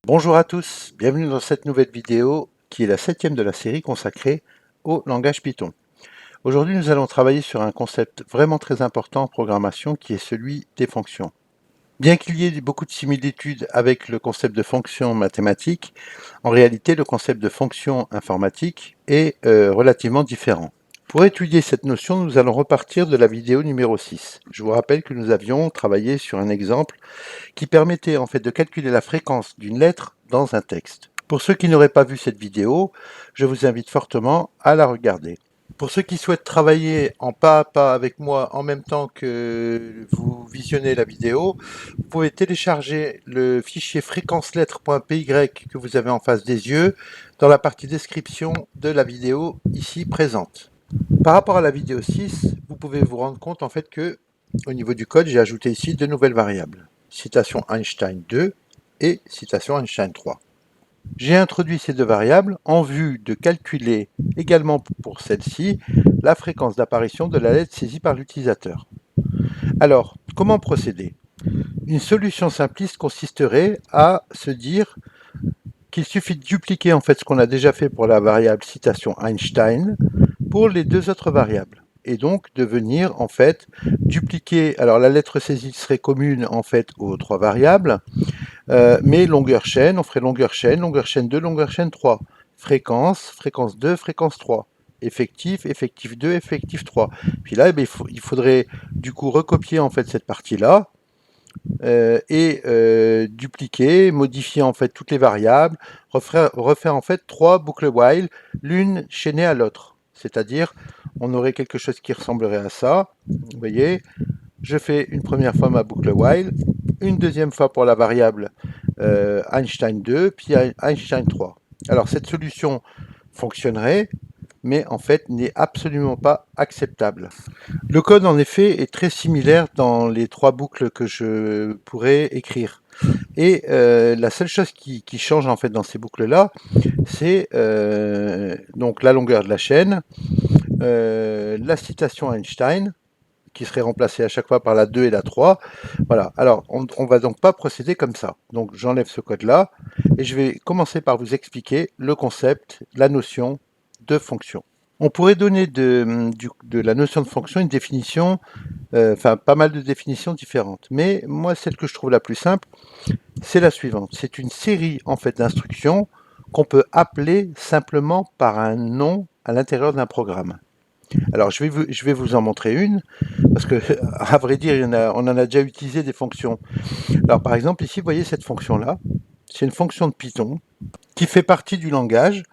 Bonjour à tous, bienvenue dans cette nouvelle vidéo qui est la 7e de la série consacrée au langage Python. Aujourd'hui, nous allons travailler sur un concept vraiment très important en programmation qui est celui des fonctions. Bien qu'il y ait beaucoup de similitudes avec le concept de fonction mathématique, en réalité, le concept de fonction informatique est relativement différent. Pour étudier cette notion, nous allons repartir de la vidéo numéro 6. Je vous rappelle que nous avions travaillé sur un exemple qui permettait en fait de calculer la fréquence d'une lettre dans un texte. Pour ceux qui n'auraient pas vu cette vidéo, je vous invite fortement à la regarder. Pour ceux qui souhaitent travailler en pas à pas avec moi en même temps que vous visionnez la vidéo, vous pouvez télécharger le fichier fréquencelettres.py que vous avez en face des yeux dans la partie description de la vidéo ici présente. Par rapport à la vidéo 6, vous pouvez vous rendre compte en fait que au niveau du code, j'ai ajouté ici deux nouvelles variables, citation Einstein 2 et citation Einstein 3. J'ai introduit ces deux variables en vue de calculer également pour celle-ci la fréquence d'apparition de la lettre saisie par l'utilisateur. Alors, comment procéder? Une solution simpliste consisterait à se dire qu'il suffit de dupliquer en fait ce qu'on a déjà fait pour la variable citation Einstein pour les deux autres variables. Et donc de venir en fait dupliquer, alors la lettre saisie serait commune en fait aux trois variables, mais longueur chaîne, on ferait longueur chaîne 2, longueur chaîne 3. Fréquence, fréquence 2, fréquence 3. Effectif, effectif 2, effectif 3. Puis là, il faudrait du coup recopier en fait cette partie-là et dupliquer, modifier en fait toutes les variables, refaire en fait trois boucles while, l'une chaînée à l'autre. C'est-à-dire, on aurait quelque chose qui ressemblerait à ça. Vous voyez, je fais une première fois ma boucle while, une deuxième fois pour la variable Einstein 2, puis Einstein 3. Alors cette solution fonctionnerait, mais en fait n'est absolument pas acceptable. Le code en effet est très similaire dans les trois boucles que je pourrais écrire. Et la seule chose qui change en fait dans ces boucles-là, c'est donc la longueur de la chaîne, la citation Einstein, qui serait remplacée à chaque fois par la 2 et la 3. Voilà, alors on va donc pas procéder comme ça. Donc j'enlève ce code-là et je vais commencer par vous expliquer le concept, la notion de fonction. On pourrait donner de la notion de fonction une définition, enfin pas mal de définitions différentes. Mais moi, celle que je trouve la plus simple, c'est la suivante. C'est une série en fait d'instructions qu'on peut appeler simplement par un nom à l'intérieur d'un programme. Alors je vais vous en montrer une, parce que à vrai dire, on en a déjà utilisé des fonctions. Alors par exemple, ici, vous voyez cette fonction-là, c'est une fonction de Python qui fait partie du langage,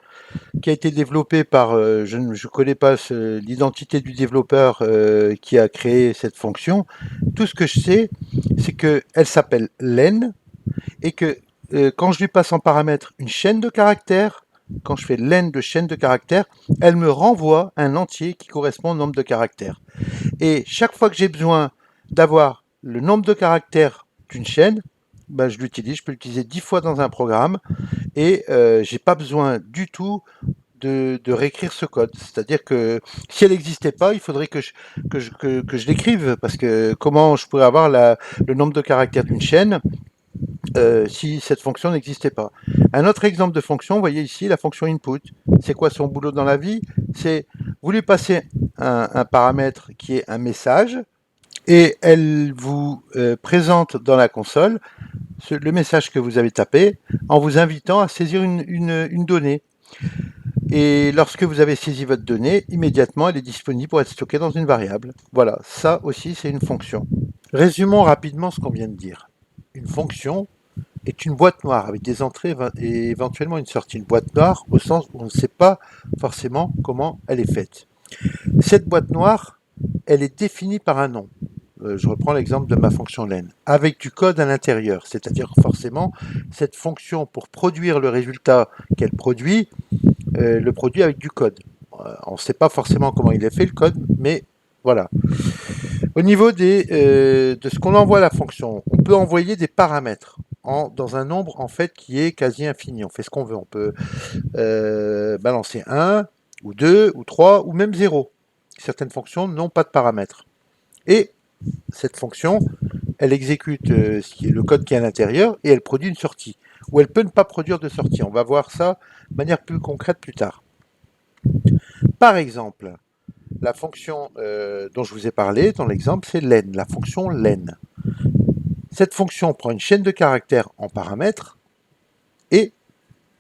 qui a été développé par, je ne connais pas l'identité du développeur qui a créé cette fonction. Tout ce que je sais, c'est qu'elle s'appelle len, et que quand je lui passe en paramètre une chaîne de caractères, quand je fais len de chaîne de caractères, elle me renvoie un entier qui correspond au nombre de caractères. Et chaque fois que j'ai besoin d'avoir le nombre de caractères d'une chaîne, ben je l'utilise, je peux l'utiliser 10 fois dans un programme et j'ai pas besoin du tout de réécrire ce code. C'est-à-dire que si elle n'existait pas, il faudrait que je l'écrive, parce que comment je pourrais avoir le nombre de caractères d'une chaîne si cette fonction n'existait pas. Un autre exemple de fonction, vous voyez ici la fonction input. C'est quoi son boulot dans la vie? C'est vous lui passez un paramètre qui est un message et elle vous présente dans la console le message que vous avez tapé en vous invitant à saisir une donnée. Et lorsque vous avez saisi votre donnée, immédiatement elle est disponible pour être stockée dans une variable. Voilà, ça aussi c'est une fonction. Résumons rapidement ce qu'on vient de dire. Une fonction est une boîte noire avec des entrées et éventuellement une sortie. Une boîte noire au sens où on ne sait pas forcément comment elle est faite. Cette boîte noire, elle est définie par un nom. Je reprends l'exemple de ma fonction len, avec du code à l'intérieur. C'est-à-dire forcément, cette fonction, pour produire le résultat qu'elle produit, le produit avec du code. On ne sait pas forcément comment il est fait le code, mais voilà. Au niveau de ce qu'on envoie à la fonction, on peut envoyer des paramètres dans un nombre en fait qui est quasi infini. On fait ce qu'on veut. On peut balancer 1, ou 2, ou 3, ou même 0. Certaines fonctions n'ont pas de paramètres. Et cette fonction, elle exécute le code qui est à l'intérieur et elle produit une sortie. ou elle peut ne pas produire de sortie. On va voir ça de manière plus concrète plus tard. Par exemple, la fonction dont je vous ai parlé dans l'exemple, c'est len, la fonction len. Cette fonction prend une chaîne de caractères en paramètres et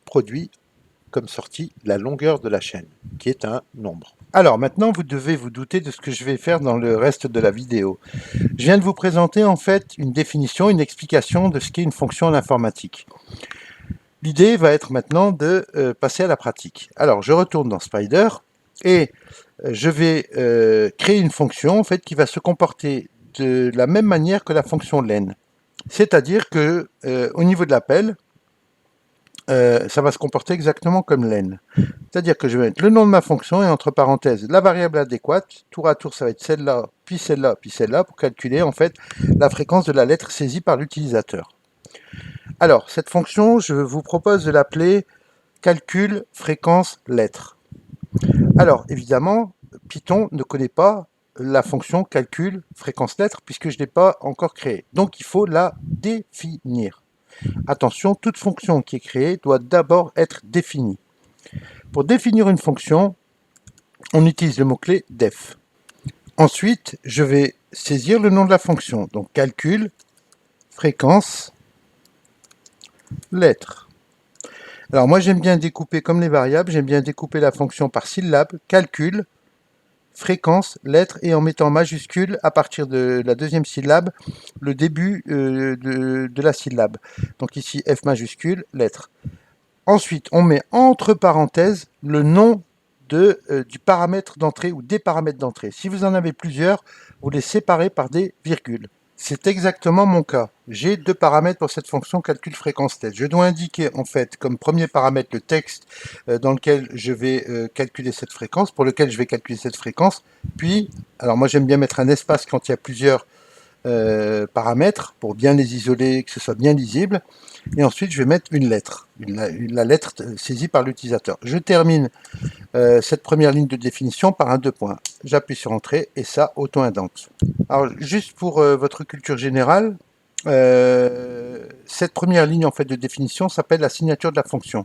produit comme sortie la longueur de la chaîne, qui est un nombre. Alors maintenant, vous devez vous douter de ce que je vais faire dans le reste de la vidéo. Je viens de vous présenter en fait une définition, une explication de ce qu'est une fonction en informatique. L'idée va être maintenant de passer à la pratique. Alors je retourne dans Spider et je vais créer une fonction en fait qui va se comporter de la même manière que la fonction len. C'est-à-dire que au niveau de l'appel, ça va se comporter exactement comme len. C'est-à-dire que je vais mettre le nom de ma fonction et entre parenthèses la variable adéquate. Tour à tour, ça va être celle-là, puis celle-là, puis celle-là pour calculer en fait la fréquence de la lettre saisie par l'utilisateur. Alors, cette fonction, je vous propose de l'appeler calcul fréquence lettre. Alors, évidemment, Python ne connaît pas la fonction calcul fréquence lettre puisque je ne l'ai pas encore créée. Donc, il faut la définir. Attention, toute fonction qui est créée doit d'abord être définie. Pour définir une fonction, on utilise le mot-clé def. Ensuite, je vais saisir le nom de la fonction. Donc, calcul fréquence lettre. Alors moi j'aime bien découper comme les variables, j'aime bien découper la fonction par syllabe, calcul, fréquence, lettre et en mettant en majuscule à partir de la deuxième syllabe le début de la syllabe. Donc ici F majuscule, lettre. Ensuite on met entre parenthèses le nom du paramètre d'entrée ou des paramètres d'entrée. Si vous en avez plusieurs, vous les séparez par des virgules. C'est exactement mon cas. J'ai deux paramètres pour cette fonction calcul fréquence lettre. Je dois indiquer en fait comme premier paramètre le texte dans lequel je vais calculer cette fréquence, pour lequel je vais calculer cette fréquence. Puis, alors moi j'aime bien mettre un espace quand il y a plusieurs paramètres pour bien les isoler, que ce soit bien lisible. Et ensuite je vais mettre une lettre, la lettre saisie par l'utilisateur. Je termine cette première ligne de définition par un 2 points. J'appuie sur Entrée et ça auto-indente. Alors juste pour votre culture générale, cette première ligne en fait de définition s'appelle la signature de la fonction.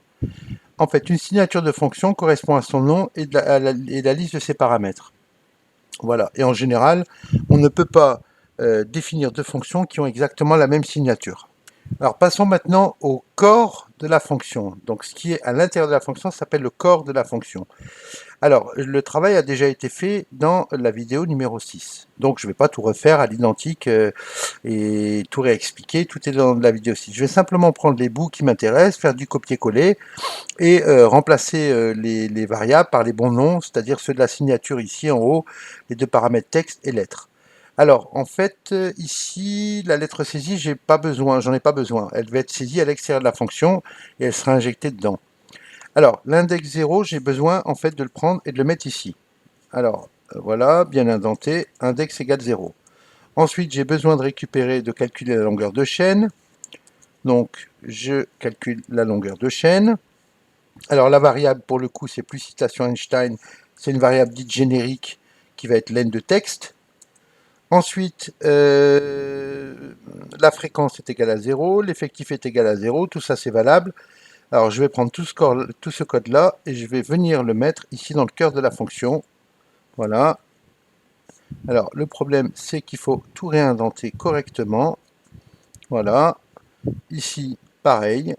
En fait, une signature de fonction correspond à son nom et la liste de ses paramètres. Voilà. Et en général, on ne peut pas définir deux fonctions qui ont exactement la même signature. Alors passons maintenant au corps de la fonction. Donc ce qui est à l'intérieur de la fonction s'appelle le corps de la fonction. Alors le travail a déjà été fait dans la vidéo numéro 6. Donc je ne vais pas tout refaire à l'identique et tout réexpliquer, tout est dans la vidéo 6. Je vais simplement prendre les bouts qui m'intéressent, faire du copier-coller et remplacer les variables par les bons noms, c'est-à-dire ceux de la signature ici en haut, les deux paramètres texte et lettre. Alors, en fait, ici, la lettre saisie, j'en ai pas besoin. Elle va être saisie à l'extérieur de la fonction et elle sera injectée dedans. Alors, l'index 0, j'ai besoin en fait de le prendre et de le mettre ici. Alors, voilà, bien indenté, index égale 0. Ensuite, j'ai besoin de calculer la longueur de chaîne. Donc, je calcule la longueur de chaîne. Alors, la variable, pour le coup, c'est plus citation Einstein. C'est une variable dite générique qui va être len de texte. Ensuite, la fréquence est égale à 0, l'effectif est égal à 0, tout ça c'est valable. Alors je vais prendre tout ce code-là et je vais venir le mettre ici dans le cœur de la fonction. Voilà. Alors le problème c'est qu'il faut tout réindenter correctement. Voilà. Ici, pareil.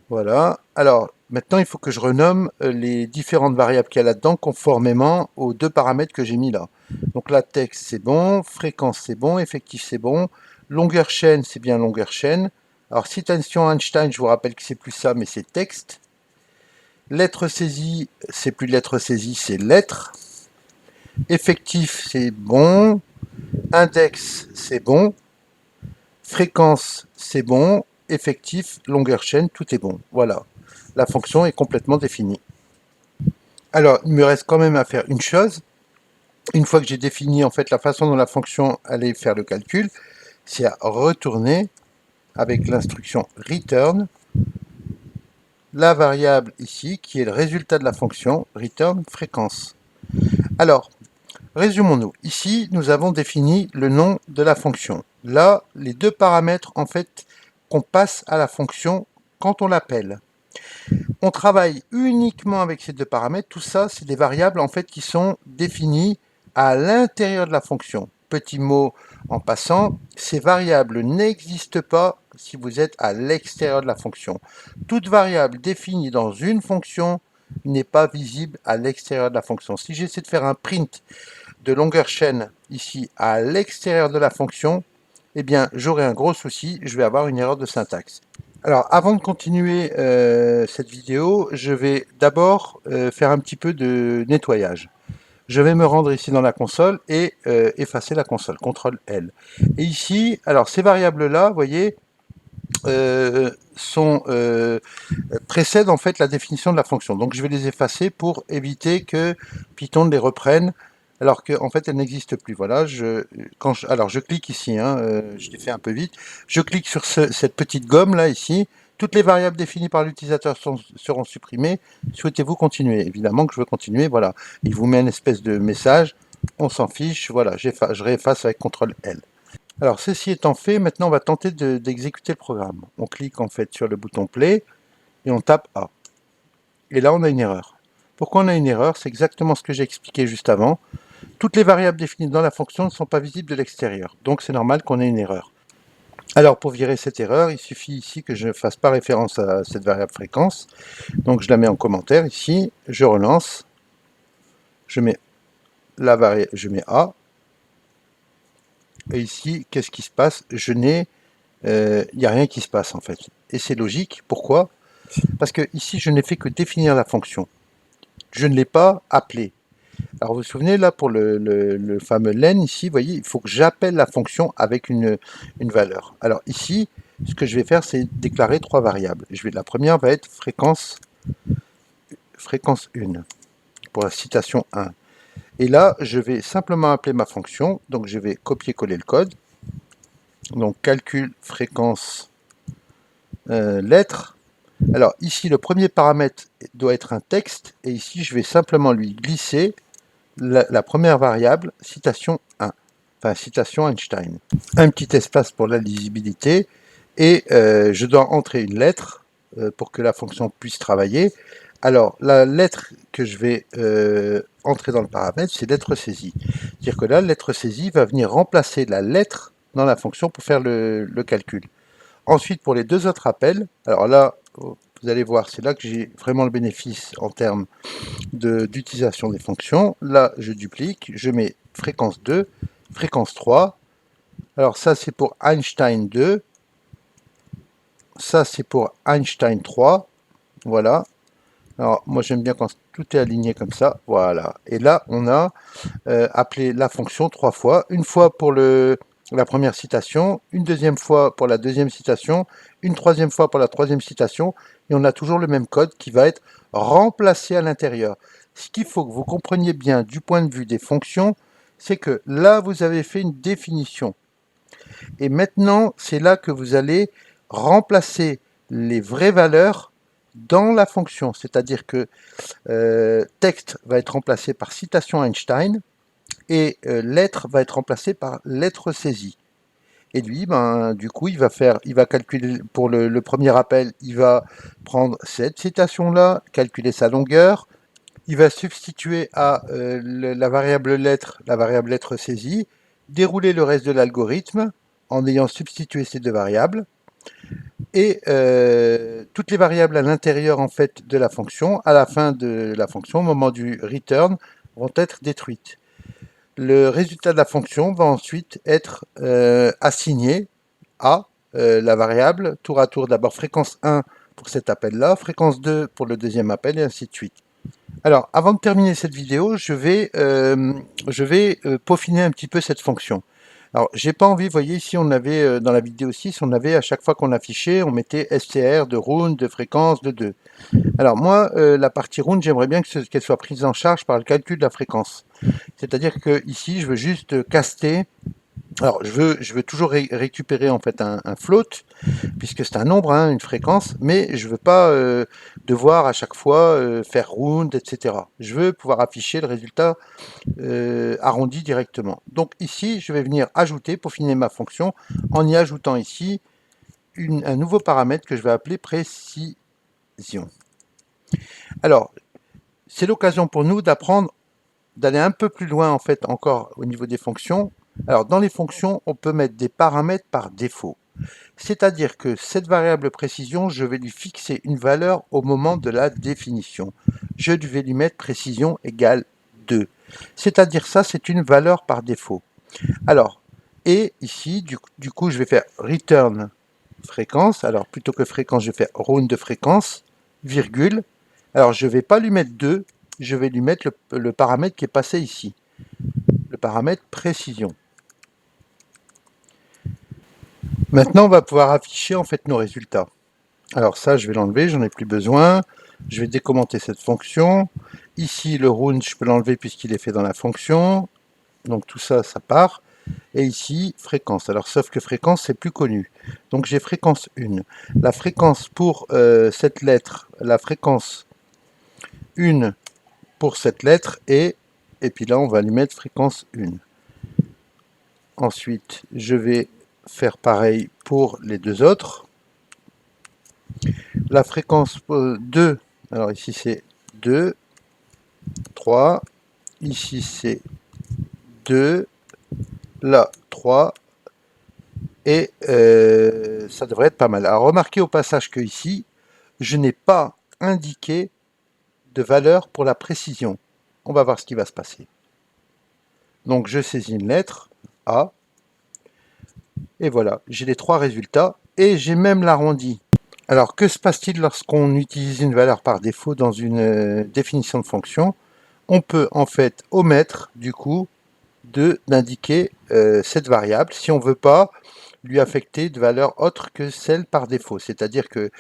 Voilà. Alors maintenant il faut que je renomme les différentes variables qu'il y a là-dedans conformément aux deux paramètres que j'ai mis là. Donc la texte c'est bon, fréquence c'est bon, effectif c'est bon, longueur chaîne c'est bien longueur chaîne. Alors citation Einstein, je vous rappelle que c'est plus ça, mais c'est texte. Lettre saisie, c'est plus lettre saisie, c'est lettre. Effectif c'est bon, index c'est bon, fréquence c'est bon, effectif, longueur chaîne, tout est bon. Voilà, la fonction est complètement définie. Alors il me reste quand même à faire une chose. Une fois que j'ai défini en fait la façon dont la fonction allait faire le calcul, c'est à retourner avec l'instruction return la variable ici qui est le résultat de la fonction return fréquence. Alors, résumons-nous. Ici, nous avons défini le nom de la fonction. Là, les deux paramètres en fait qu'on passe à la fonction quand on l'appelle. On travaille uniquement avec ces deux paramètres. Tout ça, c'est des variables en fait qui sont définies à l'intérieur de la fonction. Petit mot en passant, ces variables n'existent pas si vous êtes à l'extérieur de la fonction. Toute variable définie dans une fonction n'est pas visible à l'extérieur de la fonction. Si j'essaie de faire un print de longueur chaîne ici à l'extérieur de la fonction, eh bien j'aurai un gros souci, je vais avoir une erreur de syntaxe. Alors, avant de continuer cette vidéo, je vais d'abord faire un petit peu de nettoyage. Je vais me rendre ici dans la console et effacer la console, CTRL L. Et ici, alors ces variables-là, vous voyez, précèdent en fait la définition de la fonction. Donc je vais les effacer pour éviter que Python les reprenne alors qu'en fait elles n'existent plus. Voilà, alors je clique ici, hein, je l'ai fait un peu vite, je clique sur cette petite gomme là ici, toutes les variables définies par l'utilisateur seront supprimées. Souhaitez-vous continuer? Évidemment que je veux continuer, voilà. Il vous met une espèce de message, on s'en fiche, voilà, je réefface avec CTRL L. Alors, ceci étant fait, maintenant on va tenter d'exécuter le programme. On clique en fait sur le bouton Play et on tape A. Et là, on a une erreur. Pourquoi on a une erreur? C'est exactement ce que j'ai expliqué juste avant. Toutes les variables définies dans la fonction ne sont pas visibles de l'extérieur. Donc, c'est normal qu'on ait une erreur. Alors, pour virer cette erreur, il suffit ici que je ne fasse pas référence à cette variable fréquence. Donc, je la mets en commentaire ici. Je relance. Je mets A. Et ici, qu'est-ce qui se passe? Il n'y a rien qui se passe en fait. Et c'est logique. Pourquoi? Parce que ici, je n'ai fait que définir la fonction. Je ne l'ai pas appelée. Alors vous vous souvenez là pour le fameux len ici, vous voyez, il faut que j'appelle la fonction avec une valeur. Alors ici, ce que je vais faire, c'est déclarer trois variables. La première va être fréquence 1 pour la citation 1. Et là, je vais simplement appeler ma fonction. Donc je vais copier-coller le code. Donc calcul fréquence lettre. Alors ici, le premier paramètre doit être un texte, et ici, je vais simplement lui glisser la première variable, citation 1, enfin citation Einstein. Un petit espace pour la lisibilité, et je dois entrer une lettre pour que la fonction puisse travailler. Alors, la lettre que je vais entrer dans le paramètre, c'est lettre saisie. C'est-à-dire que là, lettre saisie va venir remplacer la lettre dans la fonction pour faire le calcul. Ensuite, pour les deux autres appels, alors là, vous allez voir, c'est là que j'ai vraiment le bénéfice en termes d'utilisation des fonctions. Là, je duplique, je mets fréquence 2, fréquence 3. Alors ça, c'est pour Einstein 2. Ça, c'est pour Einstein 3. Voilà. Alors, moi, j'aime bien quand tout est aligné comme ça. Voilà. Et là, on a appelé la fonction 3 fois. Une fois pour la première citation, une deuxième fois pour la deuxième citation, une troisième fois pour la troisième citation, et on a toujours le même code qui va être remplacé à l'intérieur. Ce qu'il faut que vous compreniez bien du point de vue des fonctions, c'est que là, vous avez fait une définition. Et maintenant, c'est là que vous allez remplacer les vraies valeurs dans la fonction. C'est-à-dire que texte va être remplacé par citation Einstein, et lettre va être remplacée par lettre saisie. Et lui, du coup, il va calculer pour le premier appel, il va prendre cette citation-là, calculer sa longueur, il va substituer à la variable lettre saisie, dérouler le reste de l'algorithme en ayant substitué ces deux variables, et toutes les variables à l'intérieur en fait de la fonction, à la fin de la fonction, au moment du return, vont être détruites. Le résultat de la fonction va ensuite être assigné à la variable tour à tour, d'abord fréquence 1 pour cet appel-là, fréquence 2 pour le deuxième appel, et ainsi de suite. Alors, avant de terminer cette vidéo, je vais peaufiner un petit peu cette fonction. Alors, j'ai pas envie, vous voyez, ici, on avait, dans la vidéo 6, on avait, à chaque fois qu'on affichait, on mettait str de round, de fréquence, de 2. Alors, moi, la partie round, j'aimerais bien qu'elle soit prise en charge par le calcul de la fréquence. C'est-à-dire que ici, je veux juste caster. Alors, je veux toujours récupérer en fait un float, puisque c'est un nombre, hein, une fréquence, mais je veux pas devoir à chaque fois faire round, etc. Je veux pouvoir afficher le résultat arrondi directement. Donc ici, je vais venir ajouter, peaufiner ma fonction, en y ajoutant ici un nouveau paramètre que je vais appeler précision. Alors, c'est l'occasion pour nous d'apprendre, d'aller un peu plus loin en fait encore au niveau des fonctions. Alors, dans les fonctions, on peut mettre des paramètres par défaut. C'est-à-dire que cette variable précision, je vais lui fixer une valeur au moment de la définition. Je vais lui mettre précision égale 2. C'est-à-dire ça, c'est une valeur par défaut. Alors, et ici, du coup, je vais faire return fréquence. Alors, plutôt que fréquence, je vais faire round de fréquence, virgule. Alors, je ne vais pas lui mettre 2, je vais lui mettre le paramètre qui est passé ici. Le paramètre précision. Maintenant, on va pouvoir afficher en fait nos résultats. Alors ça, je vais l'enlever, j'en ai plus besoin. Je vais décommenter cette fonction. Ici, le round, je peux l'enlever puisqu'il est fait dans la fonction. Donc tout ça, ça part. Et ici, fréquence. Alors sauf que fréquence, c'est plus connu. Donc j'ai fréquence 1. La fréquence pour cette lettre, la fréquence 1 pour cette lettre et puis là, on va lui mettre fréquence 1. Ensuite, je vais faire pareil pour les deux autres. La fréquence 2, alors ici c'est 2, 3, ici c'est 2, là 3, et ça devrait être pas mal. Alors remarquez au passage que ici, je n'ai pas indiqué de valeur pour la précision. On va voir ce qui va se passer. Donc je saisis une lettre, A, et voilà, j'ai les trois résultats, et j'ai même l'arrondi. Alors que se passe-t-il lorsqu'on utilise une valeur par défaut dans une définition de fonction? On peut en fait omettre du coup d'indiquer cette variable si on ne veut pas lui affecter de valeur autre que celle par défaut. C'est-à-dire que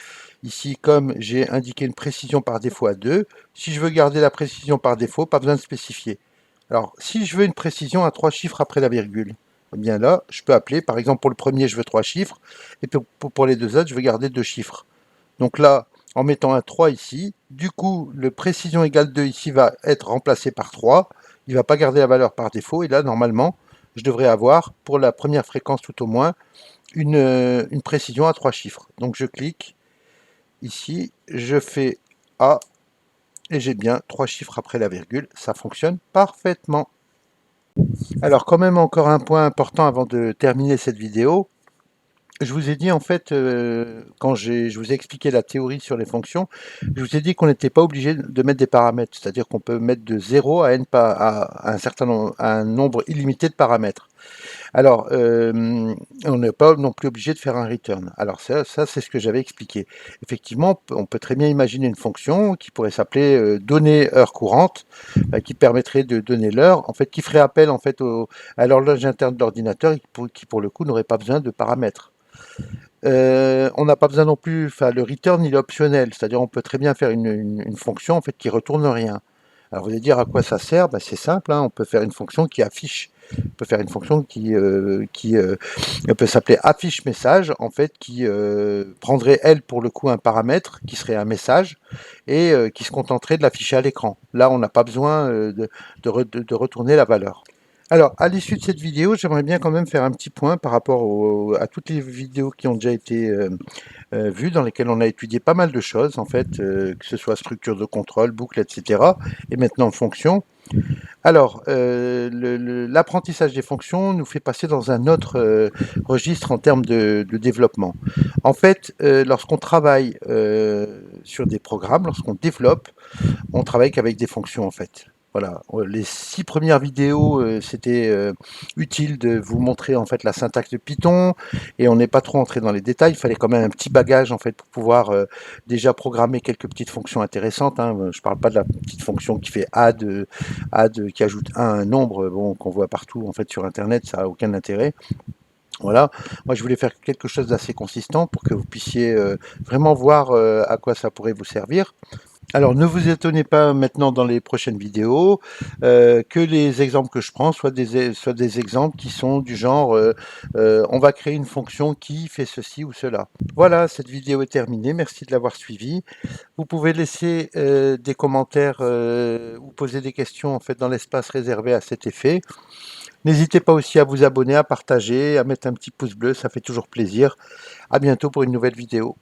ici, comme j'ai indiqué une précision par défaut à 2, si je veux garder la précision par défaut, pas besoin de spécifier. Alors, si je veux une précision à 3 chiffres après la virgule, eh bien là, je peux appeler, par exemple pour le premier, je veux 3 chiffres, et pour les deux autres, je veux garder 2 chiffres. Donc là, en mettant un 3 ici, du coup, le précision égale 2 ici va être remplacé par 3, il ne va pas garder la valeur par défaut, et là, normalement, je devrais avoir, pour la première fréquence tout au moins, une précision à 3 chiffres. Donc je clique, ici, je fais A, et j'ai bien 3 chiffres après la virgule, ça fonctionne parfaitement. Alors quand même encore un point important avant de terminer cette vidéo, je vous ai dit en fait, quand je vous ai expliqué la théorie sur les fonctions, je vous ai dit qu'on n'était pas obligé de mettre des paramètres, c'est-à-dire qu'on peut mettre de 0 à, à un certain nombre, à un nombre illimité de paramètres. Alors, on n'est pas non plus obligé de faire un return. Alors ça c'est ce que j'avais expliqué. Effectivement, on peut très bien imaginer une fonction qui pourrait s'appeler donner heure courante, qui permettrait de donner l'heure, en fait, qui ferait appel en fait à l'horloge interne de l'ordinateur, qui pour le coup n'aurait pas besoin de paramètres. On n'a pas besoin non plus, enfin le return il est optionnel, c'est-à-dire on peut très bien faire une fonction en fait qui retourne rien. Alors vous allez dire à quoi ça sert? Ben, c'est simple, hein, on peut faire une fonction qui affiche, on peut faire une fonction qui peut s'appeler affiche message, en fait, qui prendrait elle pour le coup un paramètre qui serait un message et qui se contenterait de l'afficher à l'écran. Là on n'a pas besoin de retourner la valeur. Alors, à l'issue de cette vidéo, j'aimerais bien quand même faire un petit point par rapport à toutes les vidéos qui ont déjà été vues, dans lesquelles on a étudié pas mal de choses, en fait, que ce soit structure de contrôle, boucle, etc., et maintenant fonction. Alors, l'apprentissage des fonctions nous fait passer dans un autre registre en termes de développement. En fait, lorsqu'on travaille sur des programmes, lorsqu'on développe, on travaille qu'avec des fonctions, en fait. Voilà, les 6 premières vidéos, c'était utile de vous montrer en fait la syntaxe de Python, et on n'est pas trop entré dans les détails. Il fallait quand même un petit bagage en fait pour pouvoir déjà programmer quelques petites fonctions intéressantes, hein. Je ne parle pas de la petite fonction qui fait add qui ajoute un nombre, bon, qu'on voit partout en fait sur Internet, ça n'a aucun intérêt. Voilà, moi je voulais faire quelque chose d'assez consistant pour que vous puissiez vraiment voir à quoi ça pourrait vous servir. Alors, ne vous étonnez pas maintenant dans les prochaines vidéos que les exemples que je prends soient des exemples qui sont du genre on va créer une fonction qui fait ceci ou cela. Voilà, cette vidéo est terminée. Merci de l'avoir suivie. Vous pouvez laisser des commentaires ou poser des questions en fait dans l'espace réservé à cet effet. N'hésitez pas aussi à vous abonner, à partager, à mettre un petit pouce bleu, ça fait toujours plaisir. À bientôt pour une nouvelle vidéo.